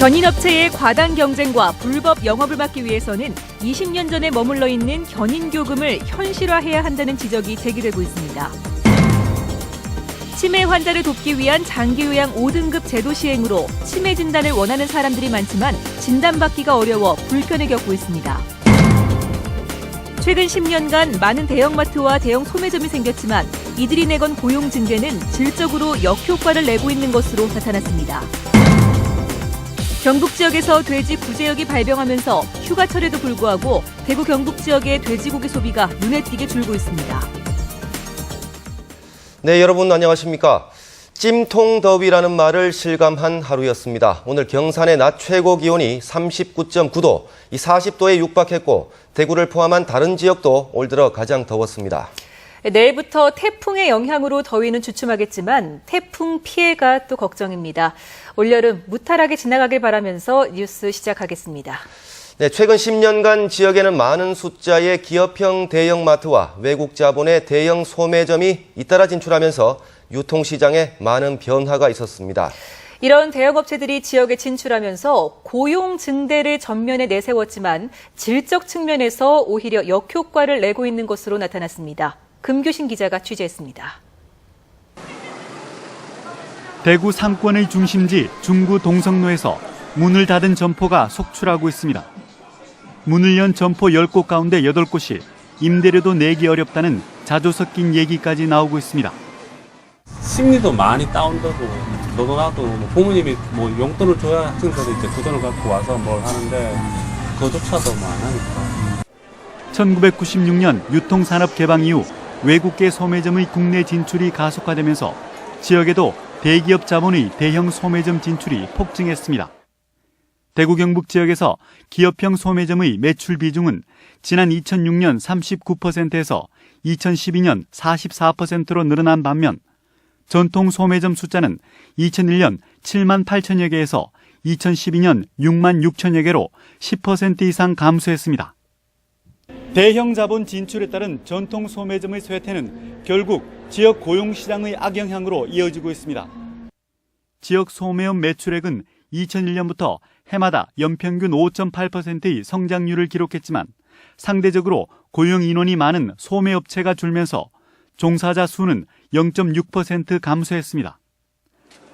견인업체의 과당 경쟁과 불법 영업을 막기 위해서는 20년 전에 머물러 있는 견인교금을 현실화해야 한다는 지적이 제기되고 있습니다. 치매 환자를 돕기 위한 장기요양 5등급 제도 시행으로 치매 진단을 원하는 사람들이 많지만 진단받기가 어려워 불편을 겪고 있습니다. 최근 10년간 많은 대형마트와 대형 소매점이 생겼지만 이들이 내건 고용 증대는 질적으로 역효과를 내고 있는 것으로 나타났습니다. 경북 지역에서 돼지 구제역이 발병하면서 휴가철에도 불구하고 대구 경북 지역의 돼지고기 소비가 눈에 띄게 줄고 있습니다. 네, 여러분 안녕하십니까? 찜통더위라는 말을 실감한 하루였습니다. 오늘 경산의 낮 최고 기온이 39.9도, 40도에 육박했고 대구를 포함한 다른 지역도 올 들어 가장 더웠습니다. 내일부터 태풍의 영향으로 더위는 주춤하겠지만 태풍 피해가 또 걱정입니다. 올여름 무탈하게 지나가길 바라면서 뉴스 시작하겠습니다. 네, 최근 10년간 지역에는 많은 숫자의 기업형 대형마트와 외국 자본의 대형 소매점이 잇따라 진출하면서 유통시장에 많은 변화가 있었습니다. 이런 대형업체들이 지역에 진출하면서 고용 증대를 전면에 내세웠지만 질적 측면에서 오히려 역효과를 내고 있는 것으로 나타났습니다. 금교신 기자가 취재했습니다. 대구 상권의 중심지 중구 동성로에서 문을 닫은 점포가 속출하고 있습니다. 문을 연 점포 10곳 가운데 8곳이 임대료도 내기 어렵다는 자주 섞인 얘기까지 나오고 있습니다. 심리도 많이 다운되고 너도 나도 부모님이 용돈을 줘야 학생들이 이제 그 돈을 갖고 와서 뭘 하는데 그조차도 안 하니까. 1996년 유통산업 개방 이후 외국계 소매점의 국내 진출이 가속화되면서 지역에도 대기업 자본의 대형 소매점 진출이 폭증했습니다. 대구 경북 지역에서 기업형 소매점의 매출 비중은 지난 2006년 39%에서 2012년 44%로 늘어난 반면 전통 소매점 숫자는 2001년 7만 8천여 개에서 2012년 6만 6천여 개로 10% 이상 감소했습니다. 대형 자본 진출에 따른 전통 소매점의 쇠퇴는 결국 지역 고용시장의 악영향으로 이어지고 있습니다. 지역 소매점 매출액은 2001년부터 해마다 연평균 5.8%의 성장률을 기록했지만 상대적으로 고용 인원이 많은 소매업체가 줄면서 종사자 수는 0.6% 감소했습니다.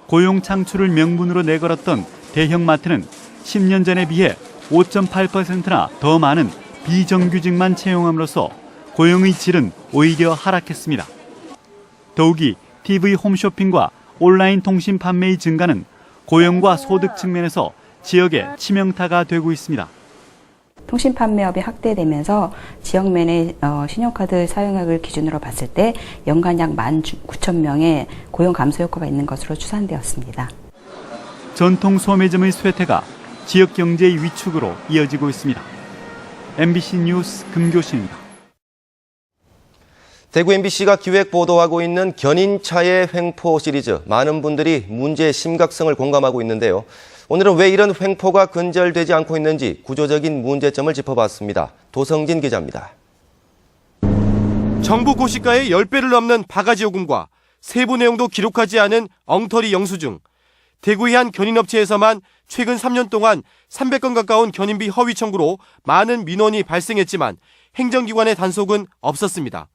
고용 창출을 명분으로 내걸었던 대형마트는 10년 전에 비해 5.8%나 더 많은 비정규직만 채용함으로써 고용의 질은 오히려 하락했습니다. 더욱이 TV 홈쇼핑과 온라인 통신 판매의 증가는 고용과 소득 측면에서 지역의 치명타가 되고 있습니다. 통신 판매업이 확대되면서 지역면의 신용카드 사용액을 기준으로 봤을 때 연간 약 19,000명의 고용 감소 효과가 있는 것으로 추산되었습니다. 전통 소매점의 쇠퇴가 지역 경제의 위축으로 이어지고 있습니다. MBC 뉴스 금교신입니다. 대구 MBC가 기획 보도하고 있는 견인차의 횡포 시리즈, 많은 분들이 문제의 심각성을 공감하고 있는데요. 오늘은 왜 이런 횡포가 근절되지 않고 있는지 구조적인 문제점을 짚어봤습니다. 도성진 기자입니다. 정부 고시가의 10배를 넘는 바가지 요금과 세부 내용도 기록하지 않은 엉터리 영수증. 대구의 한 견인업체에서만 최근 3년 동안 300건 가까운 견인비 허위 청구로 많은 민원이 발생했지만 행정기관의 단속은 없었습니다.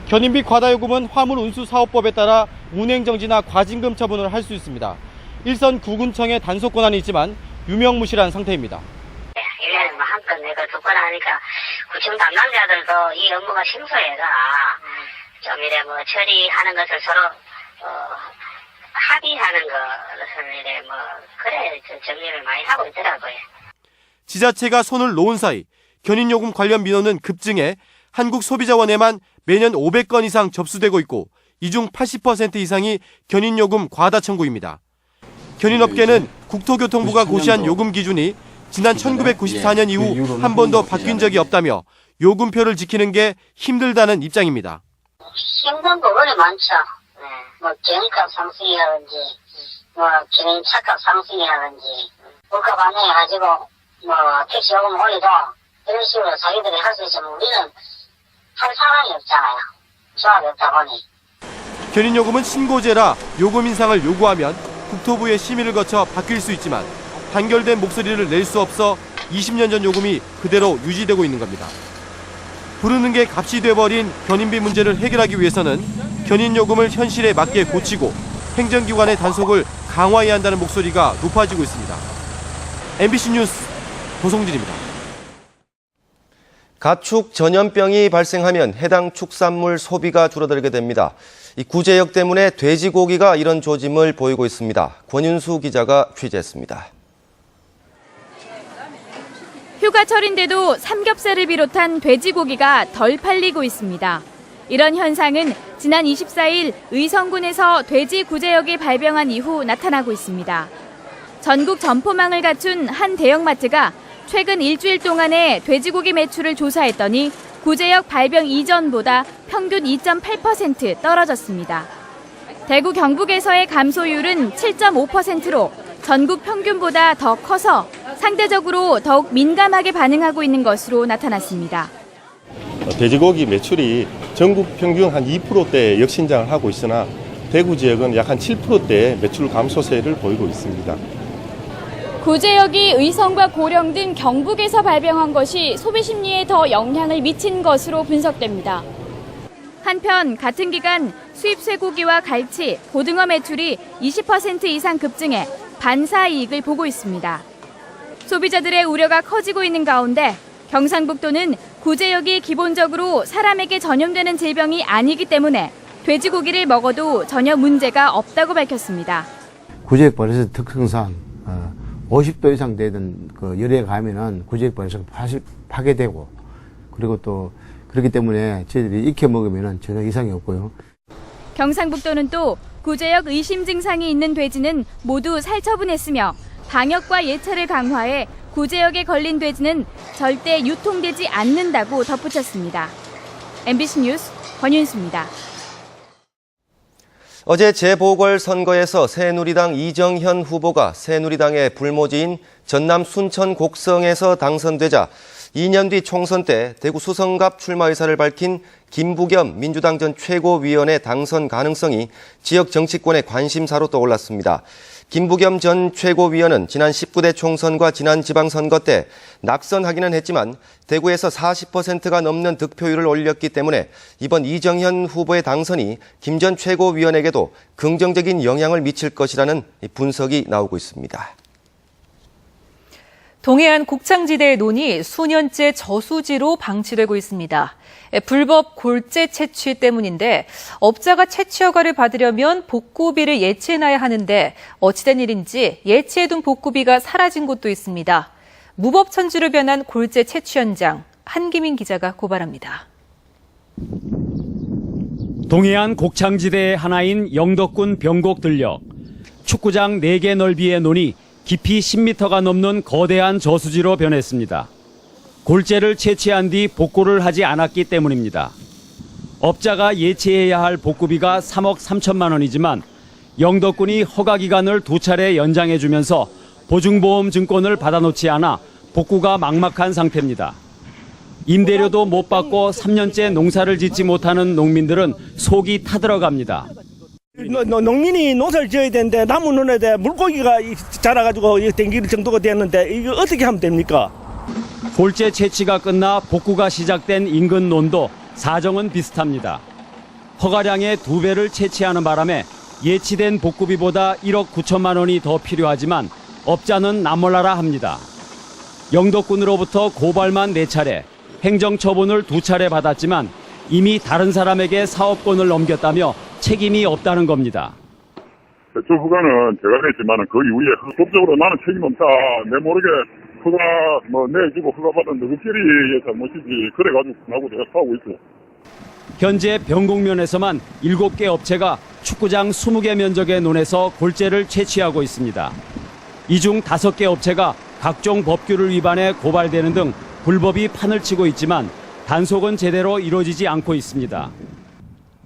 견인비 과다요금은 화물운수사업법에 따라 운행정지나 과징금 처분을 할 수 있습니다. 일선 구군청의 단속 권한이 있지만 유명무실한 상태입니다. 1년에 한 건 내가 2건 하니까 구청 담당자들도 이 업무가 생소해서 좀 이래 처리하는 것을 서로 합의하는 것을 이래 그래 정리를 많이 하고 있더라고요. 지자체가 손을 놓은 사이 견인요금 관련 민원은 급증해 한국소비자원에만 매년 500건 이상 접수되고 있고 이 중 80% 이상이 견인요금 과다 청구입니다. 견인업계는 국토교통부가 고시한 요금 기준이 지난 1994년 이후 한 번도 바뀐 적이 없다며 요금표를 지키는 게 힘들다는 입장입니다. 힘든 부분이 많죠. 견인값 상승이라든지 견인 차값 상승이라든지 물가 반영해가지고 택시 요금 올리도 이런 식으로 자기들이 할 수 있지만 우리는 할 상황이 없잖아요. 조합이 없다 보니. 견인요금은 신고제라 요금 인상을 요구하면 국토부의 심의를 거쳐 바뀔 수 있지만 단결된 목소리를 낼 수 없어 20년 전 요금이 그대로 유지되고 있는 겁니다. 부르는 게 값이 돼버린 견인비 문제를 해결하기 위해서는 견인요금을 현실에 맞게 고치고 행정기관의 단속을 강화해야 한다는 목소리가 높아지고 있습니다. MBC 뉴스 도성진입니다. 가축 전염병이 발생하면 해당 축산물 소비가 줄어들게 됩니다. 이 구제역 때문에 돼지고기가 이런 조짐을 보이고 있습니다. 권윤수 기자가 취재했습니다. 휴가철인데도 삼겹살을 비롯한 돼지고기가 덜 팔리고 있습니다. 이런 현상은 지난 24일 의성군에서 돼지 구제역이 발병한 이후 나타나고 있습니다. 전국 점포망을 갖춘 한 대형마트가 최근 일주일 동안의 돼지고기 매출을 조사했더니 구제역 발병 이전보다 평균 2.8% 떨어졌습니다. 대구 경북에서의 감소율은 7.5%로 전국 평균보다 더 커서 상대적으로 더욱 민감하게 반응하고 있는 것으로 나타났습니다. 돼지고기 매출이 전국 평균 한 2%대 역신장을 하고 있으나 대구 지역은 약 한 7%대 매출 감소세를 보이고 있습니다. 구제역이 의성과 고령 등 경북에서 발병한 것이 소비 심리에 더 영향을 미친 것으로 분석됩니다. 한편 같은 기간 수입 쇠고기와 갈치, 고등어 매출이 20% 이상 급증해 반사 이익을 보고 있습니다. 소비자들의 우려가 커지고 있는 가운데 경상북도는 구제역이 기본적으로 사람에게 전염되는 질병이 아니기 때문에 돼지고기를 먹어도 전혀 문제가 없다고 밝혔습니다. 구제역 발생 특성상 50도 이상 되는 그 열에 가면은 구제역 발생 파괴되고 그리고 또 그렇기 때문에 저희들이 익혀 먹으면은 전혀 이상이 없고요. 경상북도는 또 구제역 의심 증상이 있는 돼지는 모두 살처분했으며 방역과 예찰을 강화해 구제역에 걸린 돼지는 절대 유통되지 않는다고 덧붙였습니다. MBC 뉴스 권윤수입니다. 어제 재보궐선거에서 새누리당 이정현 후보가 새누리당의 불모지인 전남 순천 곡성에서 당선되자 2년 뒤 총선 때 대구 수성갑 출마 의사를 밝힌 김부겸 민주당 전 최고위원의 당선 가능성이 지역 정치권의 관심사로 떠올랐습니다. 김부겸 전 최고위원은 지난 19대 총선과 지난 지방선거 때 낙선하기는 했지만 대구에서 40%가 넘는 득표율을 올렸기 때문에 이번 이정현 후보의 당선이 김 전 최고위원에게도 긍정적인 영향을 미칠 것이라는 분석이 나오고 있습니다. 동해안 곡창지대의 논이 수년째 저수지로 방치되고 있습니다. 불법 골재 채취 때문인데 업자가 채취 허가를 받으려면 복구비를 예치해놔야 하는데 어찌된 일인지 예치해둔 복구비가 사라진 곳도 있습니다. 무법천지로 변한 골재 채취 현장, 한기민 기자가 고발합니다. 동해안 곡창지대의 하나인 영덕군 병곡 들녘. 축구장 4개 넓이의 논이 깊이 10m가 넘는 거대한 저수지로 변했습니다. 골재를 채취한 뒤 복구를 하지 않았기 때문입니다. 업자가 예치해야 할 복구비가 3억 3천만 원이지만 영덕군이 허가 기간을 2차례 연장해주면서 보증보험 증권을 받아놓지 않아 복구가 막막한 상태입니다. 임대료도 못 받고 3년째 농사를 짓지 못하는 농민들은 속이 타들어갑니다. 농민이 농사를 지어야 되는데 나무 논에 물고기가 자라가지고 댕길 정도가 됐는데 이거 어떻게 하면 됩니까? 골재 채취가 끝나 복구가 시작된 인근 논도 사정은 비슷합니다. 허가량의 2배를 채취하는 바람에 예치된 복구비보다 1억 9천만 원이 더 필요하지만 업자는 남몰라라 합니다. 영덕군으로부터 고발만 4차례, 행정처분을 2차례 받았지만 이미 다른 사람에게 사업권을 넘겼다며 책임이 없다는 겁니다. 대출 허가는 제가 냈지만 그 이후에 법적으로 나는 책임 없다. 내 모르게 허가 내주고 허가 받은 누구끼리의 잘못이지. 그래가지고 나하고 내가 싸우고 있어요. 현재 병곡면에서만 7개 업체가 축구장 20개 면적의 논에서 골재를 채취하고 있습니다. 이 중 5개 업체가 각종 법규를 위반해 고발되는 등 불법이 판을 치고 있지만 단속은 제대로 이루어지지 않고 있습니다.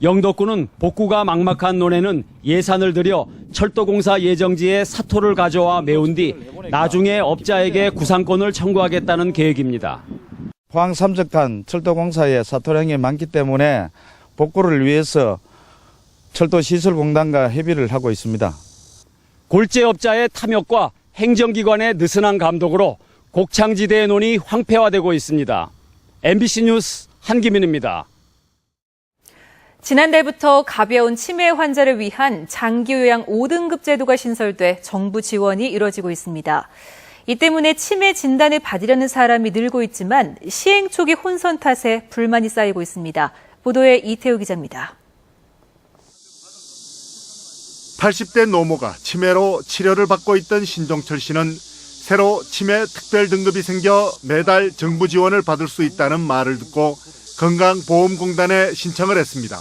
영덕군은 복구가 막막한 논에는 예산을 들여 철도공사 예정지에 사토를 가져와 메운 뒤 나중에 업자에게 구상권을 청구하겠다는 계획입니다. 포항 삼척탄 철도공사의 사토량이 많기 때문에 복구를 위해서 철도시설공단과 협의를 하고 있습니다. 골재업자의 탐욕과 행정기관의 느슨한 감독으로 곡창지대의 논이 황폐화되고 있습니다. MBC 뉴스 한기민입니다. 지난달부터 가벼운 치매 환자를 위한 장기요양 5등급 제도가 신설돼 정부 지원이 이뤄지고 있습니다. 이 때문에 치매 진단을 받으려는 사람이 늘고 있지만 시행 초기 혼선 탓에 불만이 쌓이고 있습니다. 보도에 이태우 기자입니다. 80대 노모가 치매로 치료를 받고 있던 신종철 씨는 새로 치매 특별 등급이 생겨 매달 정부 지원을 받을 수 있다는 말을 듣고 건강보험공단에 신청을 했습니다.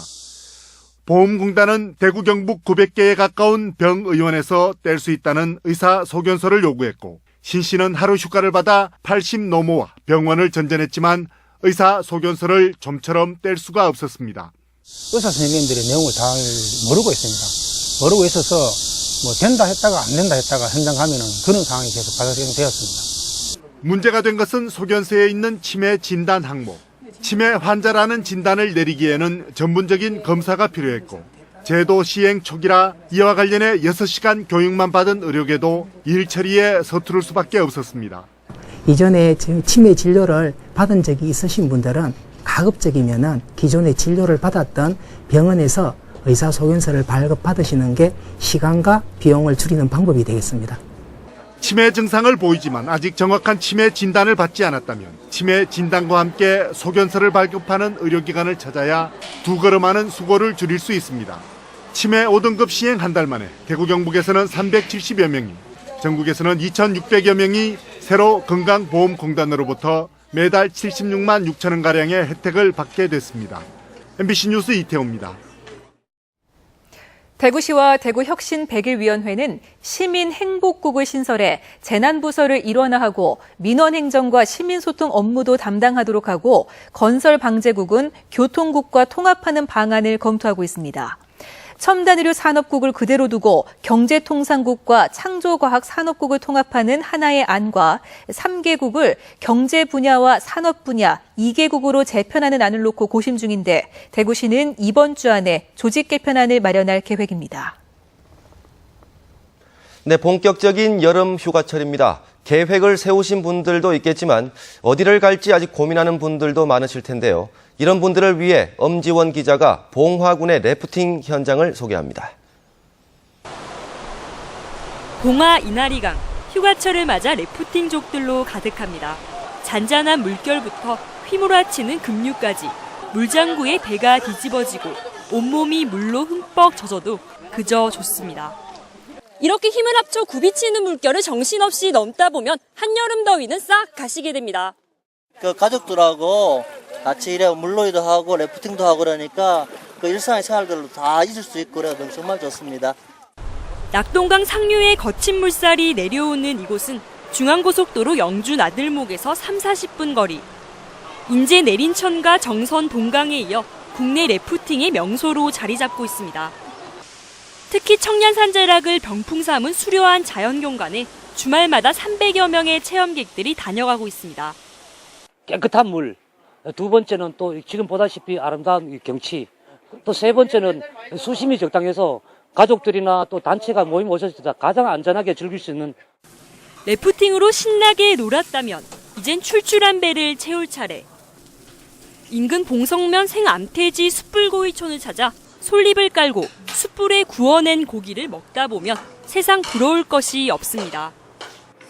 보험공단은 대구 경북 900개에 가까운 병의원에서 뗄 수 있다는 의사소견서를 요구했고 신 씨는 하루 휴가를 받아 80 노모와 병원을 전전했지만 의사소견서를 좀처럼 뗄 수가 없었습니다. 의사 선생님들의 내용을 잘 모르고 있습니다. 모르고 있어서 뭐 된다 했다가 안 된다 했다가 현장 가면은 그런 상황이 계속 발생되었습니다. 문제가 된 것은 소견서에 있는 치매 진단 항목. 치매 환자라는 진단을 내리기에는 전문적인 검사가 필요했고 제도 시행 초기라 이와 관련해 6시간 교육만 받은 의료계도 일 처리에 서투를 수밖에 없었습니다. 이전에 치매 진료를 받은 적이 있으신 분들은 가급적이면은 기존에 진료를 받았던 병원에서 의사소견서를 발급받으시는 게 시간과 비용을 줄이는 방법이 되겠습니다. 치매 증상을 보이지만 아직 정확한 치매 진단을 받지 않았다면 치매 진단과 함께 소견서를 발급하는 의료기관을 찾아야 두 걸음 하는 수고를 줄일 수 있습니다. 치매 5등급 시행 한 달 만에 대구 경북에서는 370여 명이, 전국에서는 2,600여 명이 새로 건강보험공단으로부터 매달 76만 6천 원가량의 혜택을 받게 됐습니다. MBC 뉴스 이태호입니다. 대구시와 대구혁신 100일위원회는 시민행복국을 신설해 재난부서를 일원화하고 민원행정과 시민소통 업무도 담당하도록 하고 건설방재국은 교통국과 통합하는 방안을 검토하고 있습니다. 첨단의료 산업국을 그대로 두고 경제통상국과 창조과학산업국을 통합하는 하나의 안과 3개국을 경제 분야와 산업 분야 2개국으로 재편하는 안을 놓고 고심 중인데 대구시는 이번 주 안에 조직 개편안을 마련할 계획입니다. 네, 본격적인 여름 휴가철입니다. 계획을 세우신 분들도 있겠지만 어디를 갈지 아직 고민하는 분들도 많으실 텐데요. 이런 분들을 위해 엄지원 기자가 봉화군의 래프팅 현장을 소개합니다. 봉화 이나리강, 휴가철을 맞아 래프팅족들로 가득합니다. 잔잔한 물결부터 휘몰아치는 급류까지 물장구에 배가 뒤집어지고 온몸이 물로 흠뻑 젖어도 그저 좋습니다. 이렇게 힘을 합쳐 굽이치는 물결을 정신없이 넘다 보면 한여름 더위는 싹 가시게 됩니다. 가족들하고 같이 이래 물놀이도 하고 래프팅도 하고 그러니까 일상의 생활들로 다 잊을 수 있고 그래서 정말 좋습니다. 낙동강 상류에 거친 물살이 내려오는 이곳은 중앙고속도로 영주 나들목에서 30-40분 거리. 인제 내린천과 정선 동강에 이어 국내 래프팅의 명소로 자리 잡고 있습니다. 특히 청량산자락을 병풍 삼은 수려한 자연경관에 주말마다 300여 명의 체험객들이 다녀가고 있습니다. 깨끗한 물, 두 번째는 또 지금 보다시피 아름다운 경치, 또 세 번째는 수심이 적당해서 가족들이나 또 단체가 모임 오셨을 때 가장 안전하게 즐길 수 있는. 래프팅으로 신나게 놀았다면 이젠 출출한 배를 채울 차례. 인근 봉성면 생암태지 숯불구이촌을 찾아 솔잎을 깔고 숯불에 구워낸 고기를 먹다 보면 세상 부러울 것이 없습니다.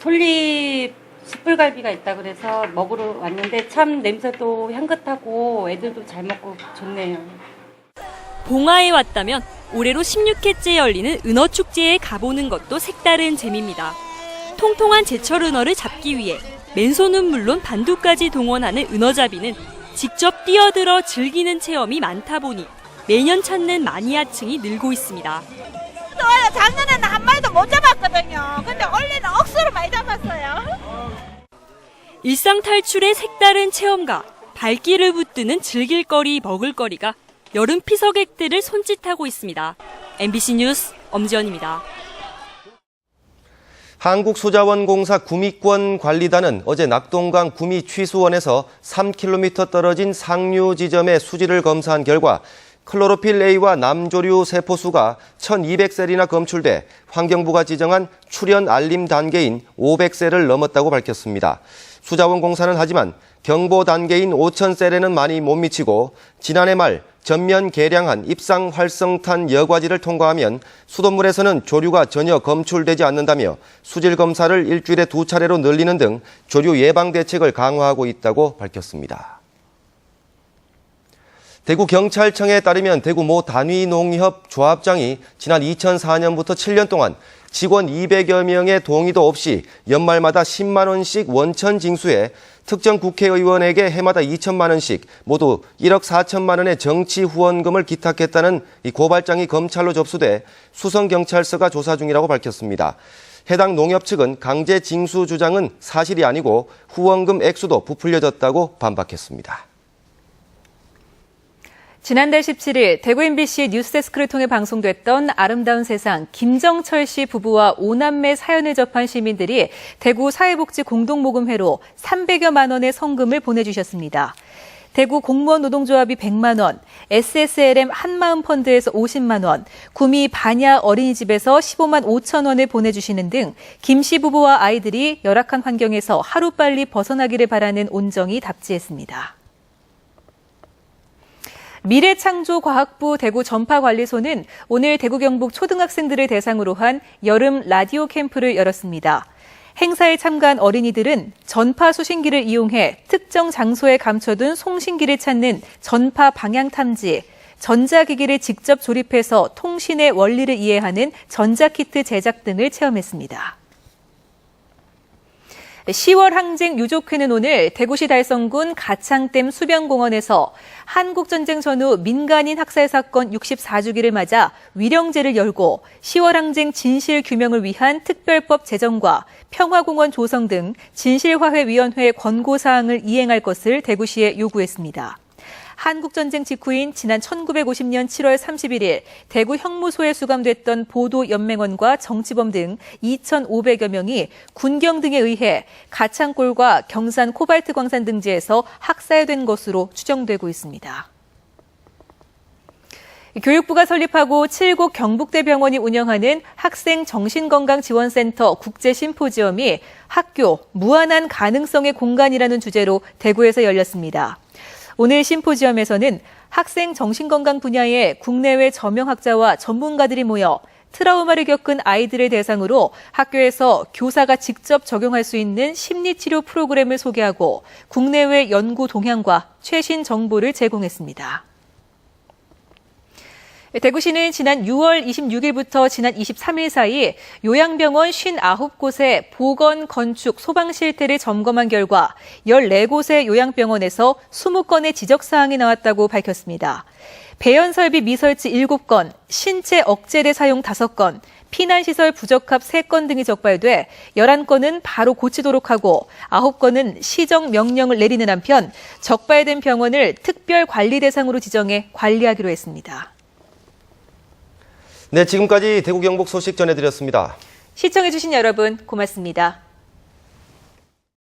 솔잎 숯불갈비가 있다 그래서 먹으러 왔는데 참 냄새도 향긋하고 애들도 잘 먹고 좋네요. 봉화에 왔다면 올해로 16회째 열리는 은어축제에 가보는 것도 색다른 재미입니다. 통통한 제철 은어를 잡기 위해 맨손은 물론 반두까지 동원하는 은어잡이는 직접 뛰어들어 즐기는 체험이 많다 보니 매년 찾는 마니아층이 늘고 있습니다. 좋아요. 작년에는 한 마리도 못 잡았거든요. 근데 올해는 억수로 많이 잡았어요. 일상 탈출의 색다른 체험과 발길을 붙드는 즐길거리, 먹을거리가 여름 피서객들을 손짓하고 있습니다. MBC 뉴스 엄지연입니다. 한국소자원공사 구미권 관리단은 어제 낙동강 구미 취수원에서 3km 떨어진 상류 지점의 수질을 검사한 결과 클로로필 A와 남조류 세포수가 1,200셀이나 검출돼 환경부가 지정한 출현 알림 단계인 500셀을 넘었다고 밝혔습니다. 수자원공사는 하지만 경보 단계인 5,000셀에는 많이 못 미치고 지난해 말 전면 개량한 입상 활성탄 여과지를 통과하면 수돗물에서는 조류가 전혀 검출되지 않는다며 수질 검사를 일주일에 2차례로 늘리는 등 조류 예방 대책을 강화하고 있다고 밝혔습니다. 대구경찰청에 따르면 대구 모 단위농협 조합장이 지난 2004년부터 7년 동안 직원 200여 명의 동의도 없이 연말마다 10만 원씩 원천 징수해 특정 국회의원에게 해마다 2천만 원씩 모두 1억 4천만 원의 정치 후원금을 기탁했다는 이 고발장이 검찰로 접수돼 수성경찰서가 조사 중이라고 밝혔습니다. 해당 농협 측은 강제 징수 주장은 사실이 아니고 후원금 액수도 부풀려졌다고 반박했습니다. 지난달 17일 대구 MBC 뉴스데스크를 통해 방송됐던 아름다운 세상 김정철 씨 부부와 5남매 사연을 접한 시민들이 대구 사회복지공동모금회로 300여만 원의 성금을 보내주셨습니다. 대구 공무원 노동조합이 100만 원, SSLM 한마음펀드에서 50만 원, 구미 반야 어린이집에서 15만 5천 원을 보내주시는 등 김 씨 부부와 아이들이 열악한 환경에서 하루빨리 벗어나기를 바라는 온정이 답지했습니다. 미래창조과학부 대구 전파관리소는 오늘 대구 경북 초등학생들을 대상으로 한 여름 라디오 캠프를 열었습니다. 행사에 참가한 어린이들은 전파 수신기를 이용해 특정 장소에 감춰둔 송신기를 찾는 전파 방향 탐지, 전자기기를 직접 조립해서 통신의 원리를 이해하는 전자키트 제작 등을 체험했습니다. 10월 항쟁 유족회는 오늘 대구시 달성군 가창댐 수변공원에서 한국전쟁 전후 민간인 학살 사건 64주기를 맞아 위령제를 열고 10월 항쟁 진실 규명을 위한 특별법 제정과 평화공원 조성 등 진실화해위원회 권고사항을 이행할 것을 대구시에 요구했습니다. 한국전쟁 직후인 지난 1950년 7월 31일 대구 형무소에 수감됐던 보도연맹원과 정치범 등 2,500여 명이 군경 등에 의해 가창골과 경산 코발트 광산 등지에서 학살된 것으로 추정되고 있습니다. 교육부가 설립하고 7곳 경북대병원이 운영하는 학생 정신건강지원센터 국제심포지엄이 학교 무한한 가능성의 공간이라는 주제로 대구에서 열렸습니다. 오늘 심포지엄에서는 학생 정신건강 분야의 국내외 저명학자와 전문가들이 모여 트라우마를 겪은 아이들을 대상으로 학교에서 교사가 직접 적용할 수 있는 심리치료 프로그램을 소개하고 국내외 연구 동향과 최신 정보를 제공했습니다. 대구시는 지난 6월 26일부터 지난 23일 사이 요양병원 59곳의 보건, 건축, 소방 실태를 점검한 결과 14곳의 요양병원에서 20건의 지적사항이 나왔다고 밝혔습니다. 배연설비 미설치 7건, 신체 억제대 사용 5건, 피난시설 부적합 3건 등이 적발돼 11건은 바로 고치도록 하고 9건은 시정 명령을 내리는 한편 적발된 병원을 특별 관리 대상으로 지정해 관리하기로 했습니다. 네, 지금까지 대구 경북 소식 전해드렸습니다. 시청해주신 여러분 고맙습니다.